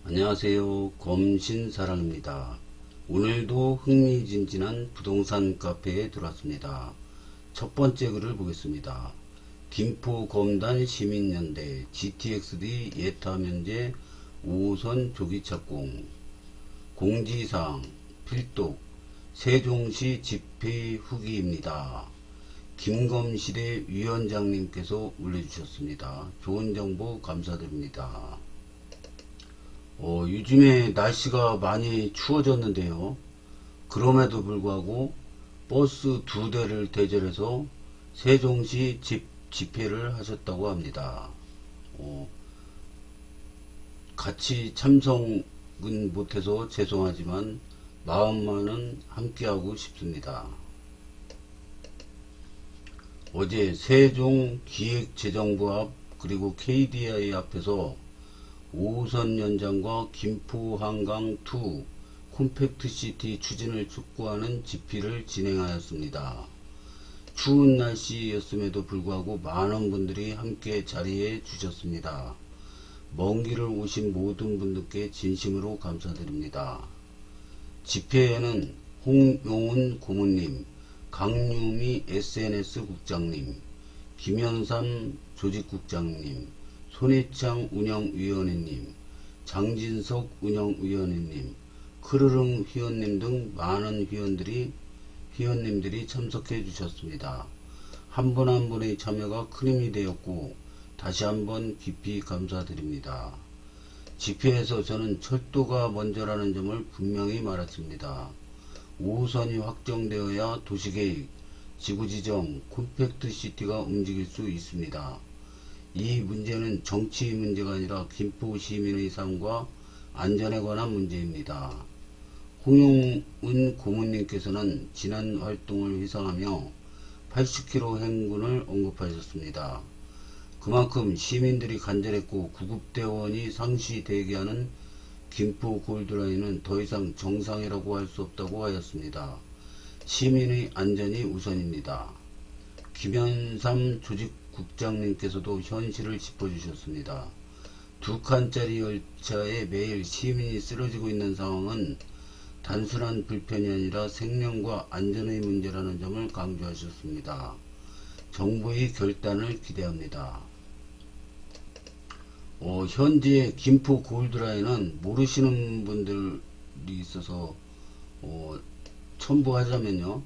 안녕하세요. 검신사랑입니다. 오늘도 흥미진진한 부동산 카페에 들어왔습니다. 첫 번째 글을 보겠습니다. 김포 검단 시민연대 GTX-D 예타 면제 5호선 조기 착공. 공지사항 필독 세종시 집회 후기입니다. 김검실의 위원장님께서 올려주셨습니다. 좋은 정보 감사드립니다. 요즘에 날씨가 많이 추워졌는데요. 그럼에도 불구하고 버스 2대를 대절해서 세종시 집회를 하셨다고 합니다. 같이 참석은 못해서 죄송하지만 마음만은 함께하고 싶습니다. 어제 세종기획재정부 앞 그리고 KDI 앞에서 5호선 연장과 김포 한강2 콤팩트시티 추진을 촉구하는 집회를 진행하였습니다. 추운 날씨였음에도 불구하고 많은 분들이 함께 자리해 주셨습니다. 먼 길을 오신 모든 분들께 진심으로 감사드립니다. 집회에는 홍용훈 고문님, 강유미 SNS 국장님, 김현삼 조직국장님, 손혜창 운영위원회님, 장진석 운영위원회님, 크르릉 회원님 등 많은 회원님들이 참석해 주셨습니다. 한 분 한 분의 참여가 큰 힘이 되었고 다시 한번 깊이 감사드립니다. 집회에서 저는 철도가 먼저라는 점을 분명히 말했습니다. 5호선이 확정되어야 도시계획, 지구지정, 콤팩트시티가 움직일 수 있습니다. 이 문제는 정치 문제가 아니라 김포 시민의 삶과 안전에 관한 문제입니다. 홍용은 고문님께서는 지난 활동을 회상하며 80km 행군을 언급하셨습니다. 그만큼 시민들이 간절했고 구급대원이 상시 대기하는 김포 골드라인은 더 이상 정상이라고 할 수 없다고 하였습니다. 시민의 안전이 우선입니다. 김현삼 조직국장님께서도 현실을 짚어주셨습니다. 2칸짜리 열차에 매일 시민이 쓰러지고 있는 상황은 단순한 불편이 아니라 생명과 안전의 문제라는 점을 강조하셨습니다. 정부의 결단을 기대합니다. 현재 김포 골드라인은 모르시는 분들이 있어서 첨부하자면요.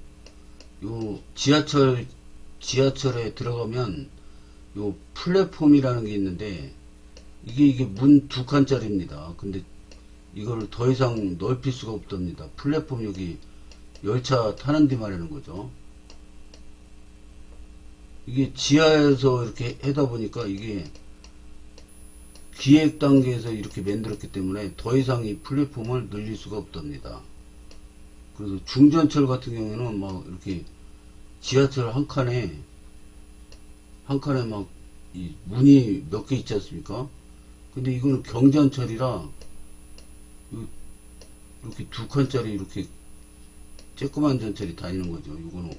요 지하철에 들어가면 요 플랫폼이라는 게 있는데 이게 문 2칸짜리입니다. 근데 이걸 더 이상 넓힐 수가 없답니다. 플랫폼 여기 열차 타는 데 말하는 거죠. 이게 지하에서 이렇게 하다 보니까 이게 기획 단계에서 이렇게 만들었기 때문에 더 이상 이 플랫폼을 늘릴 수가 없답니다. 그래서 중전철 같은 경우에는 막 이렇게 지하철 한 칸에 막 이 문이 몇 개 있지 않습니까? 근데 이거는 경전철이라 이렇게 2칸짜리 이렇게 쬐끄만 전철이 다니는 거죠. 이거는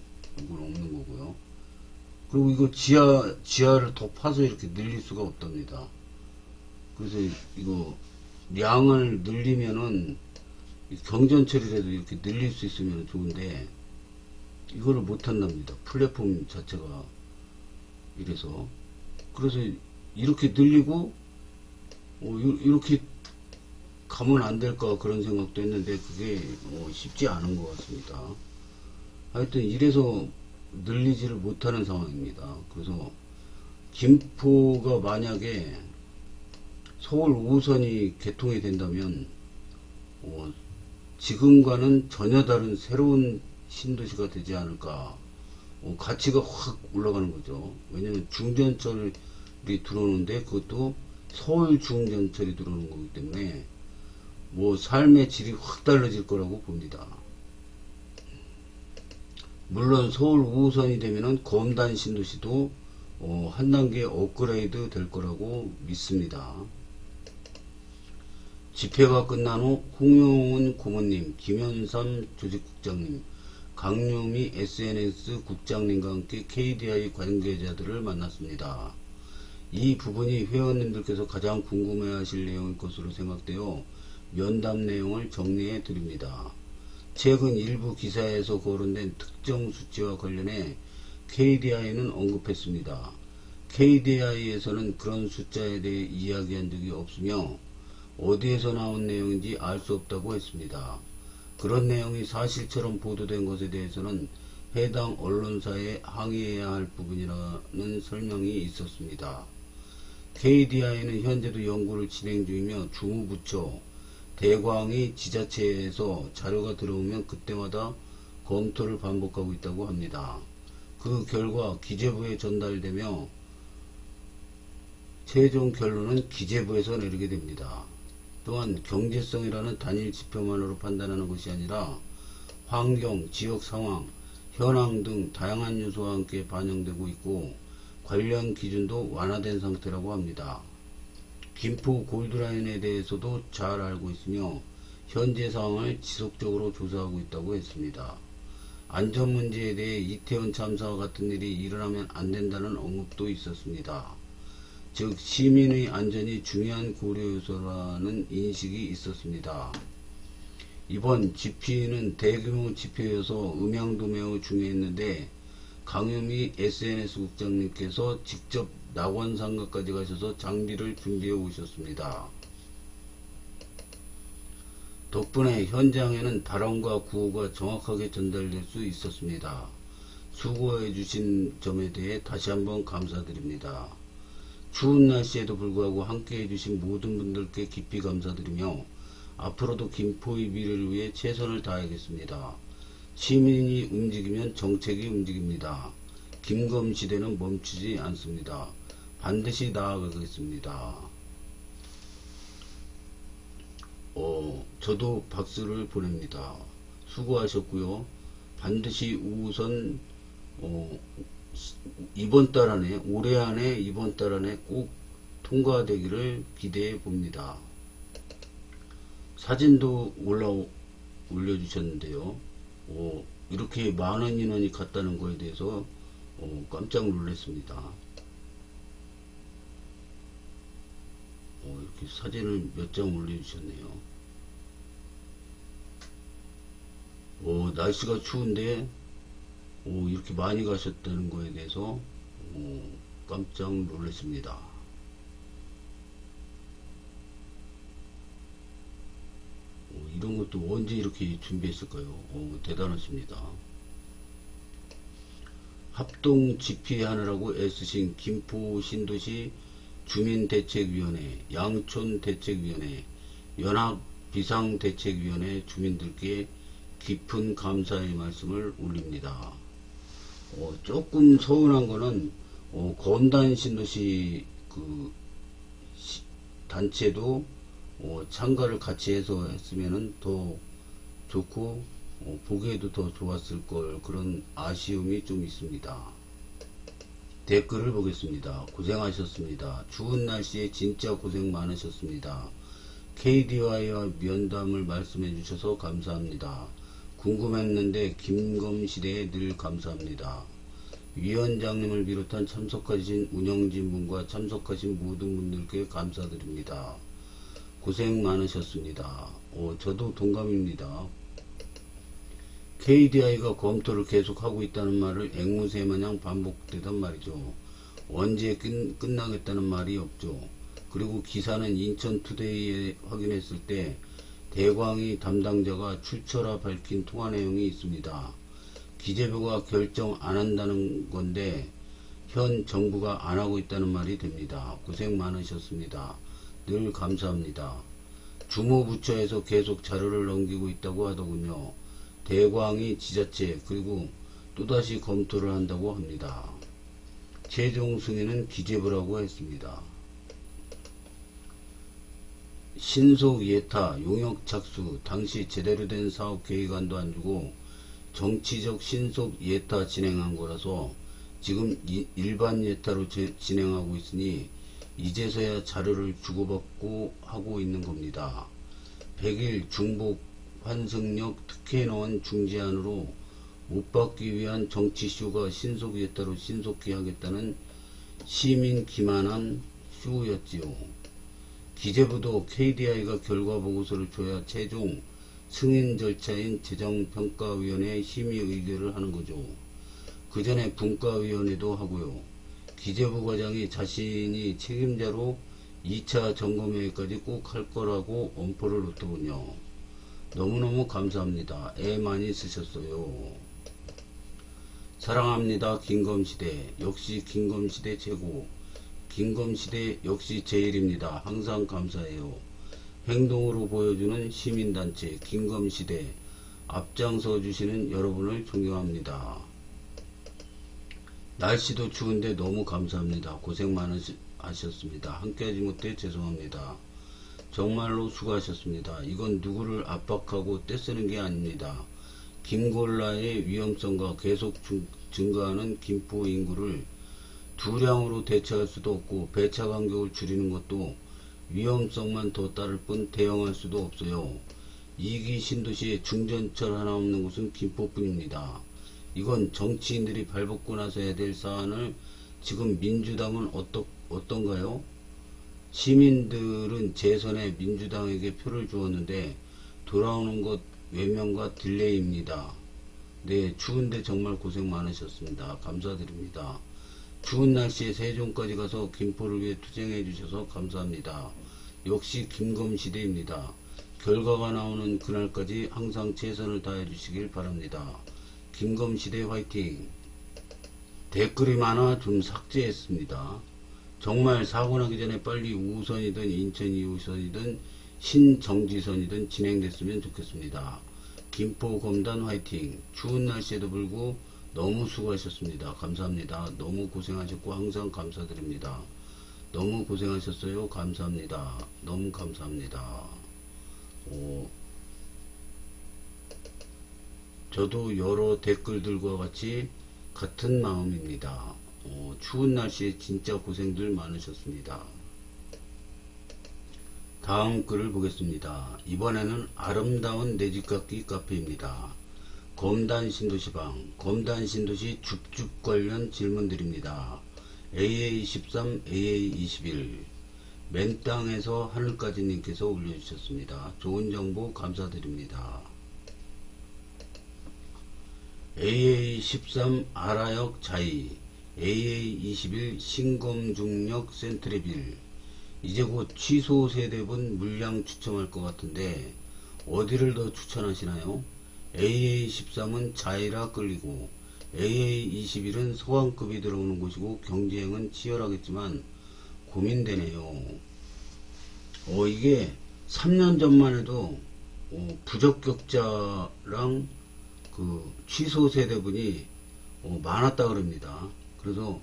없는 거고요. 그리고 이거 지하를 더 파서 이렇게 늘릴 수가 없답니다. 그래서 이거 양을 늘리면은 경전철이라도 이렇게 늘릴 수 있으면 좋은데 이거를 못 한답니다. 플랫폼 자체가 이래서. 그래서 이렇게 늘리고 이렇게 가면 안 될까 그런 생각도 했는데 그게 쉽지 않은 것 같습니다. 하여튼 이래서 늘리지를 못하는 상황입니다. 그래서 김포가 만약에 서울 5호선이 개통이 된다면 지금과는 전혀 다른 새로운 신도시가 되지 않을까. 가치가 확 올라가는 거죠. 왜냐면 중전철이 들어오는데 그것도 서울 중전철이 들어오는 거기 때문에 삶의 질이 확 달라질 거라고 봅니다. 물론 서울 5호선이 되면은 검단 신도시도 한 단계 업그레이드 될 거라고 믿습니다. 집회가 끝난 후 홍용훈 고문님, 김현삼 조직국장님, 강유미 SNS 국장님과 함께 KDI 관계자들을 만났습니다. 이 부분이 회원님들께서 가장 궁금해하실 내용일 것으로 생각되어 면담 내용을 정리해 드립니다. 최근 일부 기사에서 거론된 특정 수치와 관련해 KDI는 언급했습니다. KDI에서는 그런 숫자에 대해 이야기한 적이 없으며 어디에서 나온 내용인지 알 수 없다고 했습니다. 그런 내용이 사실처럼 보도된 것에 대해서는 해당 언론사에 항의해야 할 부분이라는 설명이 있었습니다. KDI는 현재도 연구를 진행 중이며 주무부처, 대광이 지자체에서 자료가 들어오면 그때마다 검토를 반복하고 있다고 합니다. 그 결과 기재부에 전달되며 최종 결론은 기재부에서 내리게 됩니다. 또한 경제성이라는 단일 지표만으로 판단하는 것이 아니라 환경, 지역 상황, 현황 등 다양한 요소와 함께 반영되고 있고 관련 기준도 완화된 상태라고 합니다. 김포 골드라인에 대해서도 잘 알고 있으며 현재 상황을 지속적으로 조사하고 있다고 했습니다. 안전 문제에 대해 이태원 참사와 같은 일이 일어나면 안 된다는 언급도 있었습니다. 즉 시민의 안전이 중요한 고려 요소라는 인식이 있었습니다. 이번 집회는 대규모 집회여서 음향도 매우 중요했는데 강유미 SNS 국장님께서 직접 낙원상가까지 가셔서 장비를 준비해 오셨습니다. 덕분에 현장에는 발언과 구호가 정확하게 전달될 수 있었습니다. 수고해 주신 점에 대해 다시 한번 감사드립니다. 추운 날씨에도 불구하고 함께 해주신 모든 분들께 깊이 감사드리며 앞으로도 김포의 미래를 위해 최선을 다하겠습니다. 시민이 움직이면 정책이 움직입니다. 김검시대는 멈추지 않습니다. 반드시 나아가겠습니다. 저도 박수를 보냅니다. 수고하셨고요. 반드시 우선 이번 달 안에, 올해 안에 이번 달 안에 꼭 통과되기를 기대해 봅니다. 사진도 올려주셨는데요. 이렇게 많은 인원이 갔다는 거에 대해서 깜짝 놀랐습니다. 이렇게 사진을 몇 장 올려주셨네요. 날씨가 추운데 이렇게 많이 가셨다는 거에 대해서 깜짝 놀랐습니다. 이런 것도 언제 이렇게 준비했을까요? 대단하십니다. 합동 집회하느라고 애쓰신 김포 신도시 주민대책위원회, 양촌대책위원회, 연합비상대책위원회 주민들께 깊은 감사의 말씀을 올립니다. 조금 서운한 거는 건단 신도시 그 단체도 참가를 같이 해서 했으면은 더 좋고 보기에도 더 좋았을 걸, 그런 아쉬움이 좀 있습니다. 댓글을 보겠습니다. 고생하셨습니다. 추운 날씨에 진짜 고생 많으셨습니다. KDI와 면담을 말씀해 주셔서 감사합니다. 궁금했는데 김검시대에 늘 감사합니다. 위원장님을 비롯한 참석하신 운영진 분과 참석하신 모든 분들께 감사드립니다. 고생 많으셨습니다. 저도 동감입니다. KDI가 검토를 계속하고 있다는 말을 앵무새 마냥 반복되던 말이죠. 언제 끝나겠다는 말이 없죠. 그리고 기사는 인천투데이에 확인했을 때 대광이 담당자가 출처라 밝힌 통화 내용이 있습니다. 기재부가 결정 안 한다는 건데 현 정부가 안 하고 있다는 말이 됩니다. 고생 많으셨습니다. 늘 감사합니다. 주무부처에서 계속 자료를 넘기고 있다고 하더군요. 대광이 지자체 그리고 또다시 검토를 한다고 합니다. 최종 승인은 기재부라고 했습니다. 신속 예타, 용역 착수, 당시 제대로 된 사업 계획안도 안 주고 정치적 신속 예타 진행한 거라서 지금 일반 예타로 진행하고 있으니 이제서야 자료를 주고받고 하고 있는 겁니다. 100일 중복 환승역 특혜노원 중지안으로 못 받기 위한 정치쇼가 신속 예타로 신속히 하겠다는 시민 기만한 쇼였지요. 기재부도 KDI가 결과 보고서를 줘야 최종 승인 절차인 재정평가위원회 심의 의결을 하는 거죠. 그 전에 분과위원회도 하고요. 기재부 과장이 자신이 책임자로 2차 점검회의까지 꼭 할 거라고 엄포를 놓더군요. 너무너무 감사합니다. 애 많이 쓰셨어요. 사랑합니다. 김검시대. 역시 김검시대 최고. 김검시대 역시 제일입니다. 항상 감사해요. 행동으로 보여주는 시민단체 김검시대 앞장서 주시는 여러분을 존경합니다. 날씨도 추운데 너무 감사합니다. 고생 많으셨습니다. 함께하지 못해 죄송합니다. 정말로 수고하셨습니다. 이건 누구를 압박하고 떼쓰는 게 아닙니다. 김골라의 위험성과 계속 증가하는 김포 인구를 두량으로 대처할 수도 없고 배차 간격을 줄이는 것도 위험성만 더 따를 뿐 대응할 수도 없어요. 2기 신도시에 중전철 하나 없는 곳은 김포뿐입니다. 이건 정치인들이 발벗고 나서 해야 될 사안을 지금 민주당은 어떤가요? 시민들은 재선에 민주당에게 표를 주었는데 돌아오는 것 외면과 딜레이입니다. 네, 추운데 정말 고생 많으셨습니다. 감사드립니다. 추운 날씨에 세종까지 가서 김포를 위해 투쟁해 주셔서 감사합니다. 역시 김검시대입니다. 결과가 나오는 그날까지 항상 최선을 다해 주시길 바랍니다. 김검시대 화이팅. 댓글이 많아 좀 삭제했습니다. 정말 사고 나기 전에 빨리 우선이든 인천 2호선이든 신정지선이든 진행됐으면 좋겠습니다. 김포 검단 화이팅. 추운 날씨에도 불구하고 너무 수고하셨습니다. 감사합니다. 너무 고생하셨고 항상 감사드립니다. 너무 고생하셨어요. 감사합니다. 너무 감사합니다. 저도 여러 댓글들과 같이 같은 마음입니다. 추운 날씨에 진짜 고생들 많으셨습니다. 다음 글을 보겠습니다. 이번에는 아름다운 내집갖기 카페입니다. 검단 신도시방, 검단 신도시 줍줍 관련 질문드립니다. AA13, AA21 맨땅에서 하늘까지님께서 올려주셨습니다. 좋은 정보 감사드립니다. AA13 아라역 자이, AA21 신검중역 센트레빌. 이제 곧 취소 세대분 물량 추첨할 것 같은데 어디를 더 추천하시나요? AA13은 자이라 끌리고 AA21은 소왕급이 들어오는 곳이고 경쟁은 치열하겠지만 고민되네요. 이게 3년 전만 해도 부적격자랑 그 취소 세대분이 많았다 그럽니다. 그래서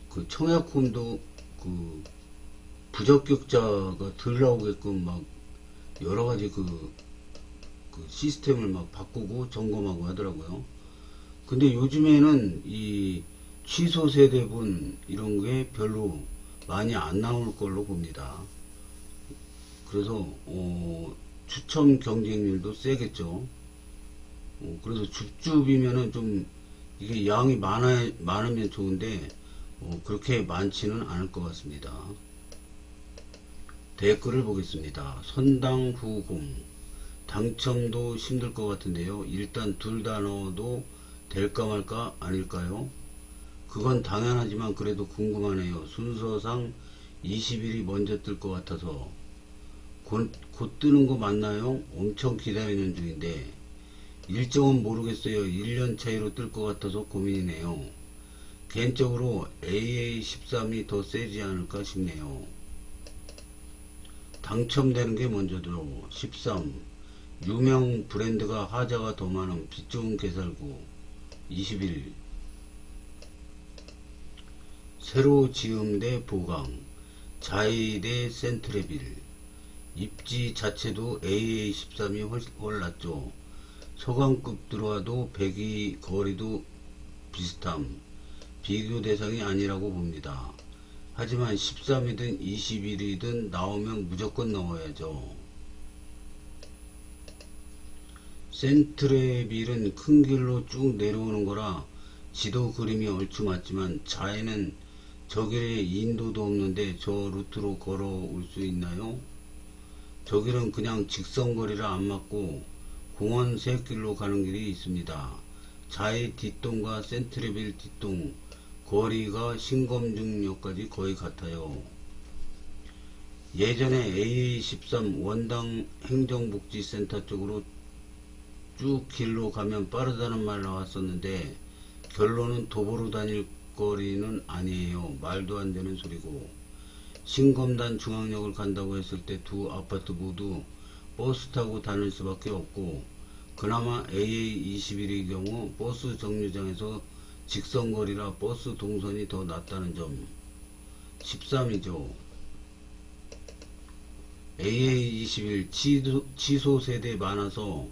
그 청약홈도 그 부적격자가 덜 나오게끔 막 여러가지 그 시스템을 막 바꾸고 점검하고 하더라고요. 근데 요즘에는 이 취소 세대분 이런 게 별로 많이 안 나올 걸로 봅니다. 그래서 추첨 경쟁률도 세겠죠. 그래서 줍줍이면은 좀 이게 양이 많으면 좋은데 그렇게 많지는 않을 것 같습니다. 댓글을 보겠습니다. 선당후공 당첨도 힘들 것 같은데요. 일단 둘 다 넣어도 될까 말까 아닐까요? 그건 당연하지만 그래도 궁금하네요. 순서상 20일이 먼저 뜰 것 같아서 곧 뜨는 거 맞나요? 엄청 기다리는 중인데 일정은 모르겠어요. 1년 차이로 뜰 것 같아서 고민이네요. 개인적으로 AA13이 더 세지 않을까 싶네요. 당첨되는 게 먼저죠. 13. 유명 브랜드가 하자가 더 많은 빛 좋은 개살구. 21. 새로 지음대 보강. 자이대 센트레빌. 입지 자체도 AA13이 훨씬 낫죠. 서강급 들어와도 배기 거리도 비슷함. 비교 대상이 아니라고 봅니다. 하지만 13이든 21이든 나오면 무조건 넣어야죠. 센트레빌은 큰 길로 쭉 내려오는 거라 지도 그림이 얼추 맞지만 자이는 저길에 인도도 없는데 저 루트로 걸어올 수 있나요? 저길은 그냥 직선거리라 안 맞고 공원 새길로 가는 길이 있습니다. 자이 뒷동과 센트리빌 뒷동 거리가 신검중역까지 거의 같아요. 예전에 AA13 원당 행정복지센터 쪽으로 쭉 길로 가면 빠르다는 말 나왔었는데 결론은 도보로 다닐 거리는 아니에요. 말도 안 되는 소리고, 신검단 중앙역을 간다고 했을 때 두 아파트 모두 버스 타고 다닐 수밖에 없고, 그나마 AA21의 경우 버스 정류장에서 직선거리라 버스 동선이 더 낫다는 점. 13이죠. AA21 취소 세대 많아서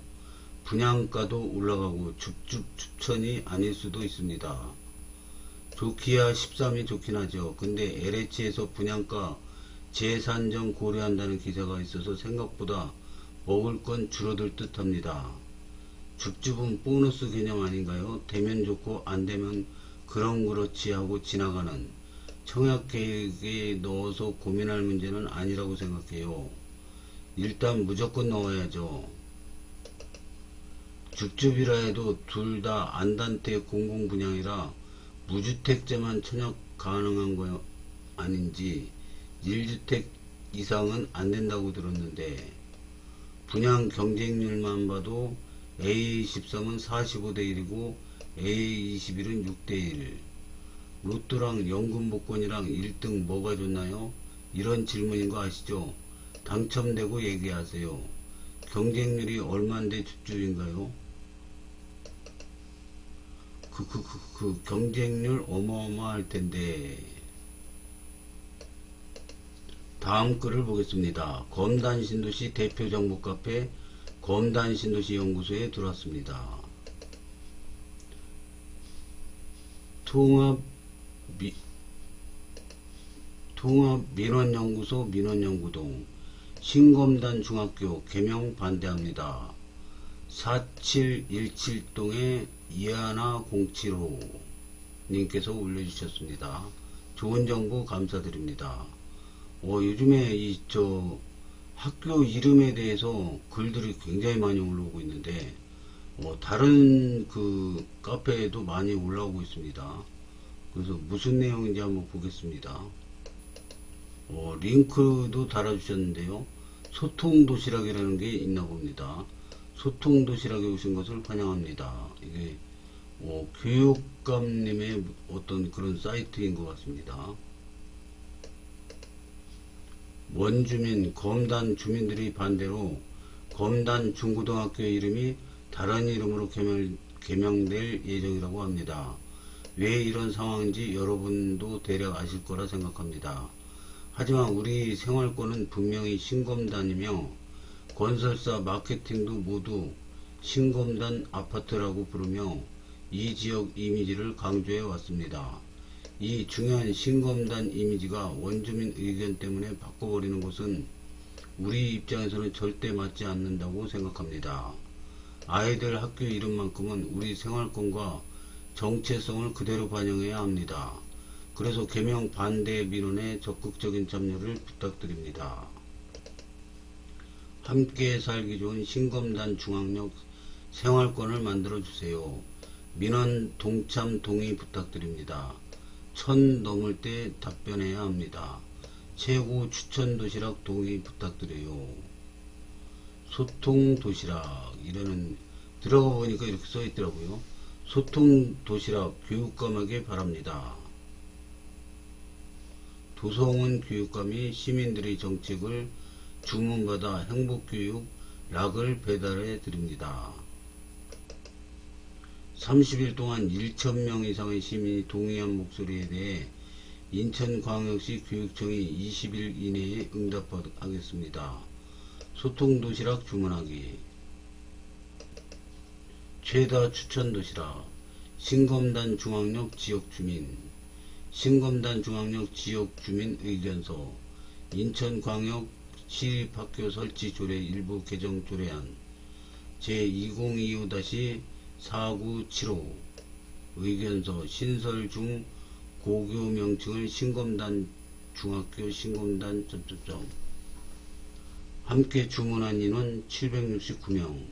분양가도 올라가고 줍줍 추천이 아닐 수도 있습니다. 좋기야 13이 좋긴 하죠. 근데 LH에서 분양가 재산정 고려한다는 기사가 있어서 생각보다 먹을 건 줄어들 듯 합니다. 줍줍은 보너스 개념 아닌가요? 되면 좋고 안 되면 그럼 그렇지 하고 지나가는, 청약 계획에 넣어서 고민할 문제는 아니라고 생각해요. 일단 무조건 넣어야죠. 줍줍이라 해도 둘 다 안단태 공공분양이라 무주택자만 청약 가능한 거 아닌지, 1주택 이상은 안 된다고 들었는데, 분양 경쟁률만 봐도 AA13은 45대 1이고 AA21은 6대 1. 로또랑 연금복권이랑 1등 뭐가 좋나요? 이런 질문인 거 아시죠? 당첨되고 얘기하세요. 경쟁률이 얼만데 줍줍인가요? 그 경쟁률 어마어마할 텐데. 다음 글을 보겠습니다. 검단신도시 대표 정보 카페 검단신도시 연구소에 들어왔습니다. 통합민원연구소 민원연구동 신검단 중학교 개명 반대합니다. 4717동에 이하나 075 님께서 올려주셨습니다. 좋은 정보 감사드립니다. 요즘에 학교 이름에 대해서 글들이 굉장히 많이 올라오고 있는데, 다른 그 카페에도 많이 올라오고 있습니다. 그래서 무슨 내용인지 한번 보겠습니다. 링크도 달아주셨는데요. 소통도시락이라는 게 있나 봅니다. 소통도시락에 오신 것을 환영합니다. 이게 교육감님의 어떤 그런 사이트인 것 같습니다. 원주민, 검단 주민들이 반대로 검단 중고등학교 이름이 다른 이름으로 개명될 예정이라고 합니다. 왜 이런 상황인지 여러분도 대략 아실 거라 생각합니다. 하지만 우리 생활권은 분명히 신검단이며 건설사 마케팅도 모두 신검단 아파트라고 부르며 이 지역 이미지를 강조해 왔습니다. 이 중요한 신검단 이미지가 원주민 의견 때문에 바꿔버리는 것은 우리 입장에서는 절대 맞지 않는다고 생각합니다. 아이들 학교 이름만큼은 우리 생활권과 정체성을 그대로 반영해야 합니다. 그래서 개명 반대 민원에 적극적인 참여를 부탁드립니다. 함께 살기 좋은 신검단 중앙역 생활권을 만들어주세요. 민원 동참 동의 부탁드립니다. 1000 넘을 때 답변해야 합니다. 최고 추천 도시락 동의 부탁드려요. 소통 도시락 이라는, 들어가 보니까 이렇게 써 있더라고요. 소통 도시락 교육감에게 바랍니다. 도성은 교육감이 시민들의 정책을 주문받아 행복교육 락을 배달해 드립니다. 30일 동안 1000명 이상의 시민이 동의한 목소리에 대해 인천광역시 교육청이 20일 이내에 응답하겠습니다. 소통도시락 주문하기. 최다 추천도시락 신검단 중앙역 지역주민, 신검단 중앙역 지역주민 의견서, 인천광역 시립학교 설치 조례 일부 개정 조례안 제2025-4975 의견서 신설 중 고교 명칭을 신검단 중학교 신검단 함께 주문한 인원 769명.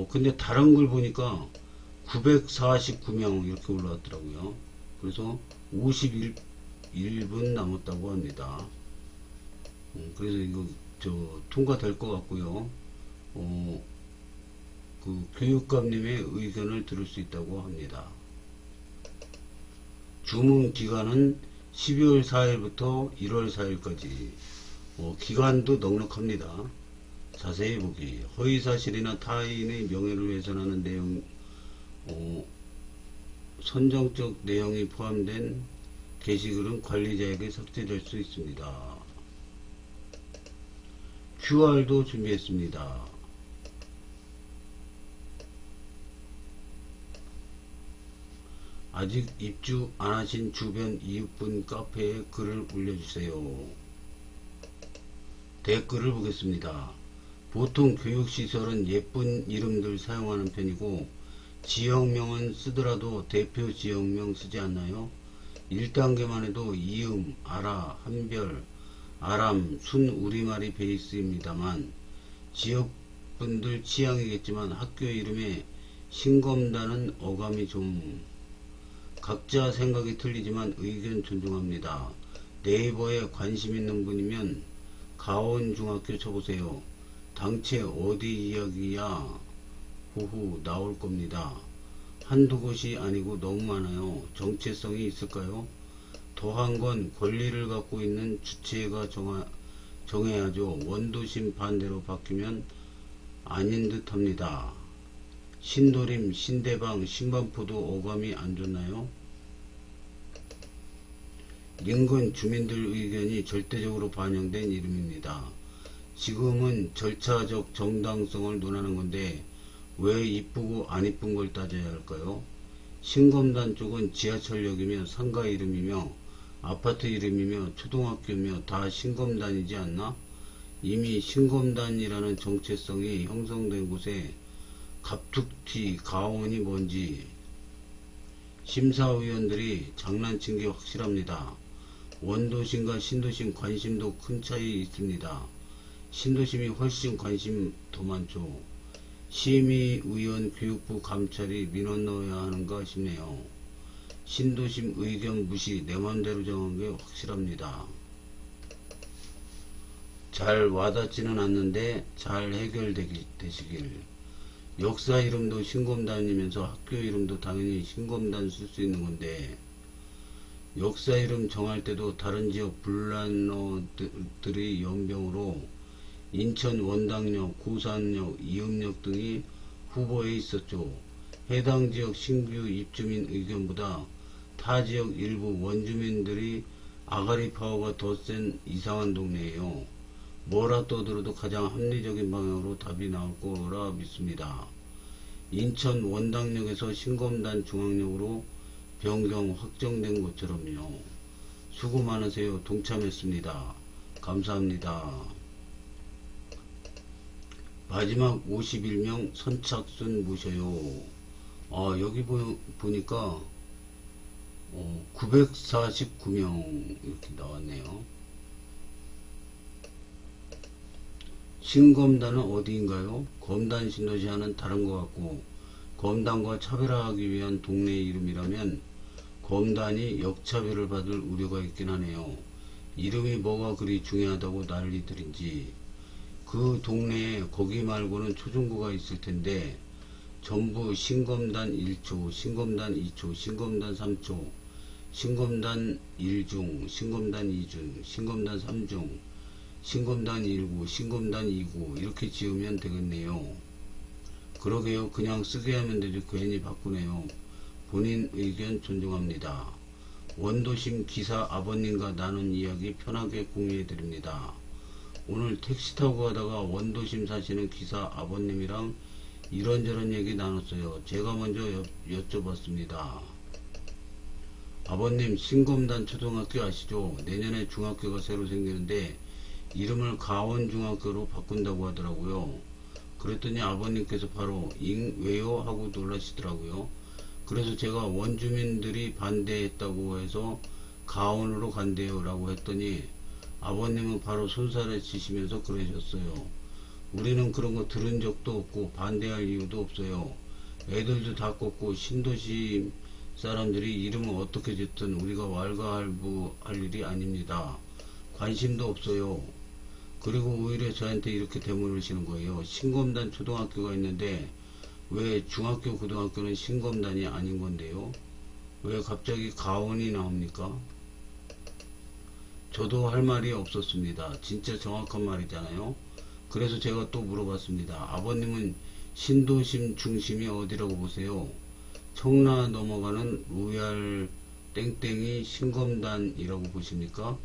근데 다른 걸 보니까 949명 이렇게 올라왔더라고요. 그래서 51분 남았다고 합니다. 그래서 이거 통과될 것 같고요. 그 교육감님의 의견을 들을 수 있다고 합니다. 주문 기간은 12월 4일부터 1월 4일까지. 기간도 넉넉합니다. 자세히 보기. 허위사실이나 타인의 명예를 훼손하는 내용, 선정적 내용이 포함된 게시글은 관리자에게 삭제될 수 있습니다. QR도 준비했습니다. 아직 입주 안 하신 주변 이웃분 카페에 글을 올려주세요. 댓글을 보겠습니다. 보통 교육시설은 예쁜 이름들 사용하는 편이고 지역명은 쓰더라도 대표 지역명 쓰지 않나요? 1단계만 해도 이음, 아라, 한별, 아람, 순 우리말이 베이스입니다만 지역분들 취향이겠지만 학교 이름에 신검단은 어감이 좀 각자 생각이 틀리지만 의견 존중합니다. 네이버에 관심 있는 분이면 가원중학교 쳐보세요. 당최 어디 이야기야? 후후 나올 겁니다. 한두 곳이 아니고 너무 많아요. 정체성이 있을까요? 더한 건 권리를 갖고 있는 주체가 정해야죠. 원도심 반대로 바뀌면 아닌 듯 합니다. 신도림, 신대방, 신반포도 어감이 안 좋나요? 인근 주민들 의견이 절대적으로 반영된 이름입니다. 지금은 절차적 정당성을 논하는 건데 왜 이쁘고 안 이쁜 걸 따져야 할까요? 신검단 쪽은 지하철역이며 상가 이름이며 아파트 이름이며 초등학교며 다 신검단이지 않나? 이미 신검단이라는 정체성이 형성된 곳에 갑툭튀 가온이 뭔지 심사위원들이 장난친 게 확실합니다. 원도심과 신도심 관심도 큰 차이 있습니다. 신도심이 훨씬 관심 더 많죠. 심의위원 교육부 감찰이 민원 넣어야 하는가 싶네요. 신도심 의견 무시 내 맘대로 정한 게 확실합니다. 잘 와닿지는 않는데 잘 해결되시길. 역사 이름도 신검단이면서 학교 이름도 당연히 신검단 쓸 수 있는 건데 역사 이름 정할 때도 다른 지역 블란너들의 연병으로 인천 원당역, 고산역, 이음역 등이 후보에 있었죠. 해당 지역 신규 입주민 의견보다 타 지역 일부 원주민들이 아가리 파워가 더 센 이상한 동네예요. 뭐라 떠들어도 가장 합리적인 방향으로 답이 나올 거라 믿습니다. 인천 원당역에서 신검단 중앙역으로 변경 확정된 것처럼요. 수고 많으세요. 동참했습니다. 감사합니다. 마지막 51명 선착순 모셔요. 여기 보니까 949명 이렇게 나왔네요. 신검단은 어디인가요? 검단 신도시와는 다른 것 같고 검단과 차별화하기 위한 동네 이름이라면 검단이 역차별을 받을 우려가 있긴 하네요. 이름이 뭐가 그리 중요하다고 난리들인지. 그 동네에 거기 말고는 초중고가 있을 텐데 전부 신검단 1초, 신검단 2초, 신검단 3초, 신검단 1중, 신검단 2중, 신검단 3중, 신검단 1구, 신검단 2구 이렇게 지으면 되겠네요. 그러게요. 그냥 쓰게 하면 되지 괜히 바꾸네요. 본인 의견 존중합니다. 원도심 기사 아버님과 나눈 이야기 편하게 공유해 드립니다. 오늘 택시 타고 가다가 원도심 사시는 기사 아버님이랑 이런저런 얘기 나눴어요. 제가 먼저 여쭤봤습니다. 아버님, 신검단 초등학교 아시죠? 내년에 중학교가 새로 생기는데 이름을 가원중학교로 바꾼다고 하더라고요. 그랬더니 아버님께서 바로 왜요? 하고 놀라시더라고요. 그래서 제가 원주민들이 반대했다고 해서 가온으로 간대요 라고 했더니 아버님은 바로 손살에 치시면서 그러셨어요. 우리는 그런 거 들은 적도 없고 반대할 이유도 없어요. 애들도 다 컸고 신도시 사람들이 이름을 어떻게 짓든 우리가 왈가왈부할 일이 아닙니다. 관심도 없어요. 그리고 오히려 저한테 이렇게 대물으시는 거예요. 신검단 초등학교가 있는데 왜 중학교 고등학교는 신검단이 아닌 건데요? 왜 갑자기 가온이 나옵니까? 저도 할 말이 없었습니다. 진짜 정확한 말이잖아요. 그래서 제가 또 물어봤습니다. 아버님은 신도심 중심이 어디라고 보세요? 청라 넘어가는 로얄 땡땡이 신검단이라고 보십니까?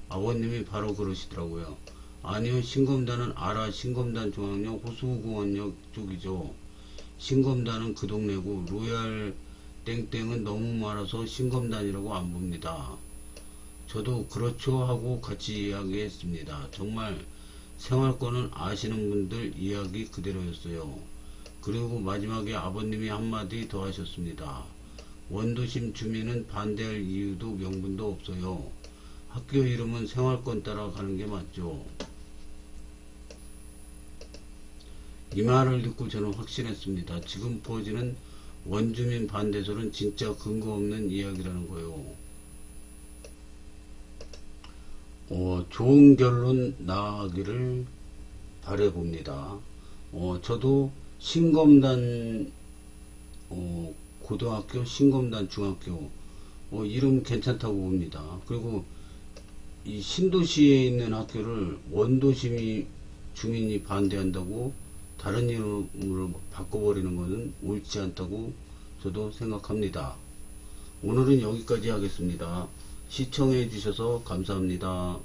아버님이 바로 그러시더라고요. 아니요, 신검단은 알아. 신검단 중앙역 호수공원역 쪽이죠. 신검단은 그 동네고 로얄 땡땡은 너무 많아서 신검단이라고 안 봅니다. 저도 그렇죠 하고 같이 이야기했습니다. 정말 생활권은 아시는 분들 이야기 그대로였어요. 그리고 마지막에 아버님이 한마디 더 하셨습니다. 원도심 주민은 반대할 이유도 명분도 없어요. 학교 이름은 생활권 따라 가는 게 맞죠. 이 말을 듣고 저는 확신했습니다. 지금 퍼지는 원주민 반대설은 진짜 근거 없는 이야기라는 거예요. 좋은 결론 나기를 바라봅니다. 저도 신검단 고등학교, 신검단 중학교 이름 괜찮다고 봅니다. 그리고 이 신도시에 있는 학교를 원도심이 주민이 반대한다고 다른 이름으로 바꿔버리는 것은 옳지 않다고 저도 생각합니다. 오늘은 여기까지 하겠습니다. 시청해 주셔서 감사합니다.